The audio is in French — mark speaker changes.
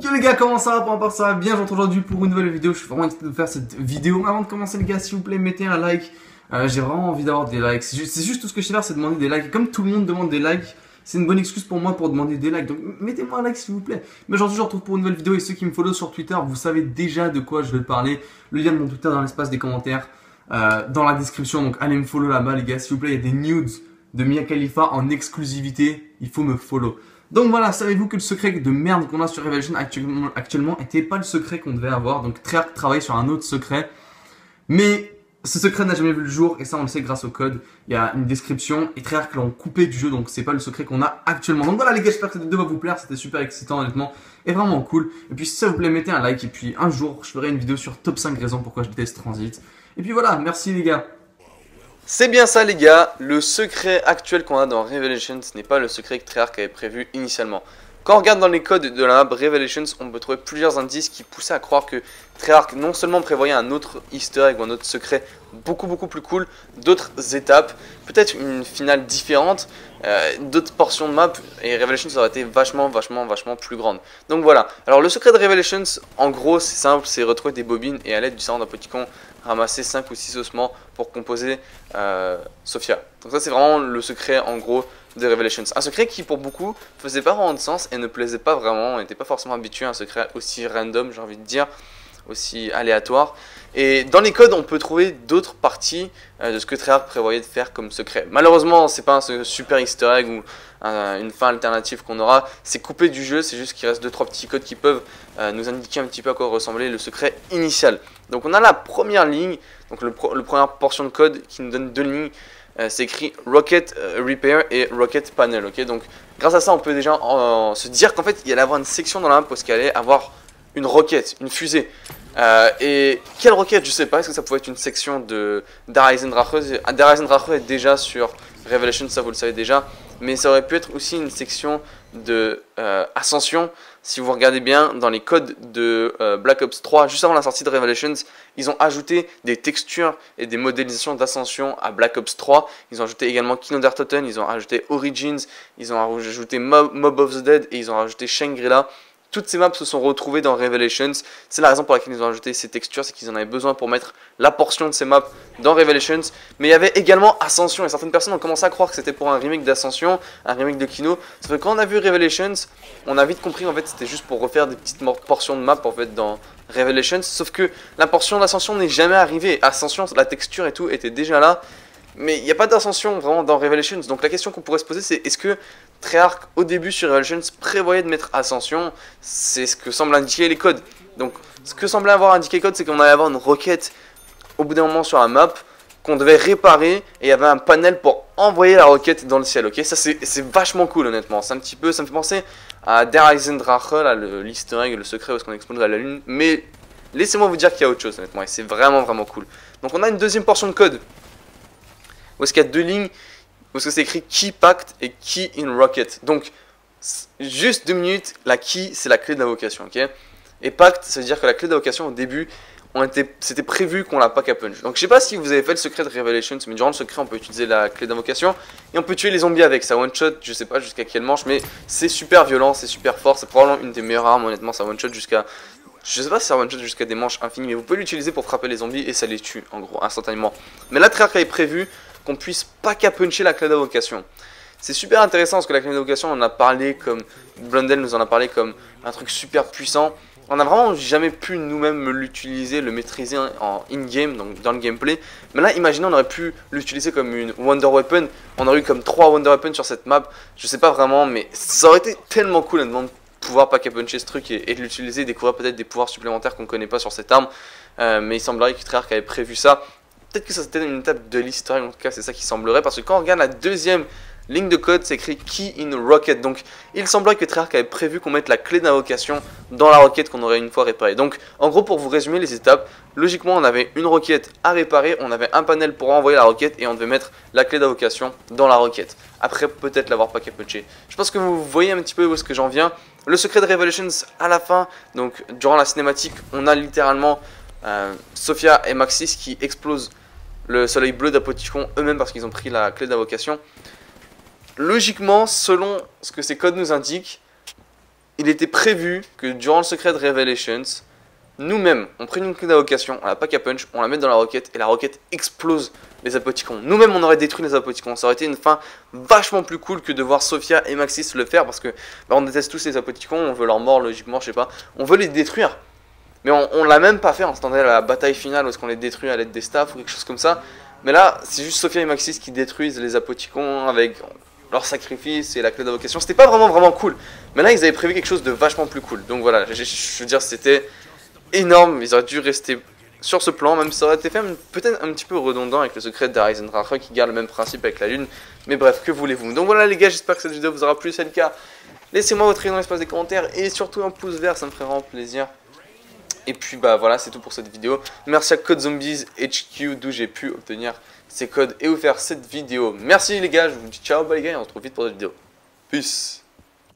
Speaker 1: Yo les gars, comment ça va? Pour ma part ça va bien, je vous retrouve aujourd'hui pour une nouvelle vidéo. Je suis vraiment excité de faire cette vidéo. Avant de commencer les gars, s'il vous plaît, mettez un like. J'ai vraiment envie d'avoir des likes. C'est juste tout ce que je sais faire, c'est demander des likes. Et comme tout le monde demande des likes, c'est une bonne excuse pour moi pour demander des likes. Donc mettez-moi un like s'il vous plaît. Mais aujourd'hui je vous retrouve pour une nouvelle vidéo. Et ceux qui me follow sur Twitter, vous savez déjà de quoi je vais parler. Le lien de mon Twitter dans l'espace des commentaires, dans la description. Donc allez me follow là-bas les gars, s'il vous plaît. Il y a des nudes de Mia Khalifa en exclusivité. Il faut me follow. Donc voilà, savez-vous que le secret de merde qu'on a sur Revelation actuellement n'était pas le secret qu'on devait avoir. Donc Treyarch travaille sur un autre secret. Mais ce secret n'a jamais vu le jour et ça on le sait grâce au code. Il y a une description et Treyarch l'ont coupé du jeu, donc c'est pas le secret qu'on a actuellement. Donc voilà les gars, j'espère que cette vidéo va vous plaire, c'était super excitant honnêtement et vraiment cool. Et puis si ça vous plaît, mettez un like et puis un jour je ferai une vidéo sur top 5 raisons pourquoi je déteste Transit. Et puis voilà, merci les gars.
Speaker 2: C'est bien ça les gars, le secret actuel qu'on a dans Revelations n'est pas le secret que Treyarch avait prévu initialement. Quand on regarde dans les codes de la map Revelations, on peut trouver plusieurs indices qui poussaient à croire que Treyarch non seulement prévoyait un autre easter egg ou un autre secret beaucoup plus cool, d'autres étapes, peut-être une finale différente, d'autres portions de map, et Revelations aurait été vachement plus grande. Donc voilà, alors le secret de Revelations, en gros c'est simple, c'est retrouver des bobines et à l'aide du savant d'un petit con, ramasser 5 ou 6 ossements pour composer Sophia. Donc ça c'est vraiment le secret en gros de Revelations. Un secret qui pour beaucoup faisait pas vraiment de sens et ne plaisait pas vraiment, on n'était pas forcément habitué à un secret aussi random, j'ai envie de dire, aussi aléatoire. Et dans les codes on peut trouver d'autres parties de ce que Treyarch prévoyait de faire comme secret. Malheureusement c'est pas un super easter egg ou une fin alternative qu'on aura, c'est coupé du jeu, c'est juste qu'il reste 2-3 petits codes qui peuvent nous indiquer un petit peu à quoi ressemblait le secret initial. Donc on a la première ligne, donc le première portion de code qui nous donne deux lignes, c'est écrit Rocket Repair et Rocket Panel, ok. Donc grâce à ça on peut déjà se dire qu'en fait il y allait avoir une section dans la map parce qu'il allait avoir une roquette, une fusée. Et quelle roquette, je sais pas, est-ce que ça pouvait être une section de Der Eisendrache? Der Eisendrache est déjà sur Revelation, ça vous le savez déjà, mais ça aurait pu être aussi une section de Ascension. Si vous regardez bien dans les codes de Black Ops 3, juste avant la sortie de Revelations, ils ont ajouté des textures et des modélisations d'Ascension à Black Ops 3. Ils ont ajouté également King of Totten, ils ont ajouté Origins, ils ont ajouté Mob of the Dead et ils ont ajouté Shangri-La. Toutes ces maps se sont retrouvées dans Revelations. C'est la raison pour laquelle ils ont ajouté ces textures, c'est qu'ils en avaient besoin pour mettre la portion de ces maps dans Revelations. Mais il y avait également Ascension, et certaines personnes ont commencé à croire que c'était pour un remake d'Ascension, un remake de Kino. Sauf que quand on a vu Revelations, on a vite compris en fait c'était juste pour refaire des petites portions de map en fait dans Revelations. Sauf que la portion d'Ascension n'est jamais arrivée. Ascension, la texture et tout était déjà là. Mais il n'y a pas d'ascension vraiment dans Revelations. Donc la question qu'on pourrait se poser c'est est-ce que Treyarch au début sur Revelations prévoyait de mettre Ascension? C'est ce que semblent indiquer les codes. Donc ce que semblait avoir indiqué les codes c'est qu'on allait avoir une roquette au bout d'un moment sur la map qu'on devait réparer et il y avait un panel pour envoyer la roquette dans le ciel, ok. Ça c'est vachement cool honnêtement. C'est un petit peu, ça me fait penser à Der Eisendrache, là, l'easter egg, le secret où est-ce qu'on explose à la lune. Mais laissez-moi vous dire qu'il y a autre chose honnêtement et c'est vraiment cool. Donc on a une deuxième portion de code où est-ce qu'il y a deux lignes, où est-ce que c'est écrit Key Pact et Key in Rocket. Donc, juste 2 minutes, la Key, c'est la clé de l'invocation, ok. Et Pact, ça veut dire que la clé d'invocation, au début, c'était prévu qu'on la pack à punch. Donc, je sais pas si vous avez fait le secret de Revelations, mais durant le secret, on peut utiliser la clé d'invocation et on peut tuer les zombies avec. Ça one-shot, je sais pas jusqu'à quelle manche, mais c'est super violent, c'est super fort. C'est probablement une des meilleures armes, honnêtement, ça one-shot jusqu'à... Je sais pas si ça one-shot jusqu'à des manches infinies, mais vous pouvez l'utiliser pour frapper les zombies et ça les tue, en gros, instantanément. Mais là, Treyarch avait prévu qu'on puisse pack à puncher la clé d'invocation. C'est super intéressant parce que la clé d'invocation, on en a parlé comme... Blundell nous en a parlé comme un truc super puissant. On n'a vraiment jamais pu nous-mêmes l'utiliser, le maîtriser en in-game, donc dans le gameplay. Mais là, imaginez, on aurait pu l'utiliser comme une Wonder Weapon. On aurait eu comme 3 Wonder Weapons sur cette map. Je sais pas vraiment, mais ça aurait été tellement cool de pouvoir pack à puncher ce truc et de l'utiliser, découvrir peut-être des pouvoirs supplémentaires qu'on ne connaît pas sur cette arme. Mais il semblerait que Treyarch avait prévu ça. Peut-être que ça c'était une étape de l'histoire, en tout cas c'est ça qui semblerait, parce que quand on regarde la deuxième ligne de code, c'est écrit Key in Rocket. Donc il semblerait que Treyarch avait prévu qu'on mette la clé d'invocation dans la roquette qu'on aurait une fois réparée. Donc en gros, pour vous résumer les étapes, logiquement on avait une roquette à réparer, on avait un panel pour envoyer la roquette et on devait mettre la clé d'invocation dans la roquette. Après peut-être l'avoir pack à puncher. Je pense que vous voyez un petit peu où est-ce que j'en viens. Le secret de Revelations à la fin, donc durant la cinématique, on a littéralement Sophia et Maxis qui explosent le soleil bleu d'Apoticon eux-mêmes parce qu'ils ont pris la clé d'invocation. Logiquement, selon ce que ces codes nous indiquent, il était prévu que durant le secret de Revelations, nous-mêmes, on prenne une clé d'invocation, on la pack à punch, on la met dans la roquette et la roquette explose les Apoticons. Nous-mêmes, on aurait détruit les Apoticons. Ça aurait été une fin vachement plus cool que de voir Sophia et Maxis le faire parce que on déteste tous les Apoticons, on veut leur mort logiquement, je sais pas. On veut les détruire. Mais on l'a même pas fait, on s'attendait à la bataille finale où est-ce qu'on les détruit à l'aide des staffs ou quelque chose comme ça. Mais là, c'est juste Sophia et Maxis qui détruisent les Apoticons avec leur sacrifice et la clé d'invocation. C'était pas vraiment cool. Mais là, ils avaient prévu quelque chose de vachement plus cool. Donc voilà, je veux dire, c'était énorme. Ils auraient dû rester sur ce plan, même si ça aurait été fait peut-être un petit peu redondant avec le secret d'Arizendrache qui garde le même principe avec la lune. Mais bref, que voulez-vous. Donc voilà les gars, j'espère que cette vidéo vous aura plu. Si c'est le cas, laissez-moi votre avis dans l'espace des commentaires et surtout un pouce vert, ça me ferait vraiment plaisir. Et puis bah voilà, c'est tout pour cette vidéo. Merci à Code Zombies HQ d'où j'ai pu obtenir ces codes et vous faire cette vidéo. Merci les gars, je vous dis ciao, bye les gars et on se retrouve vite pour d'autres vidéos. Peace.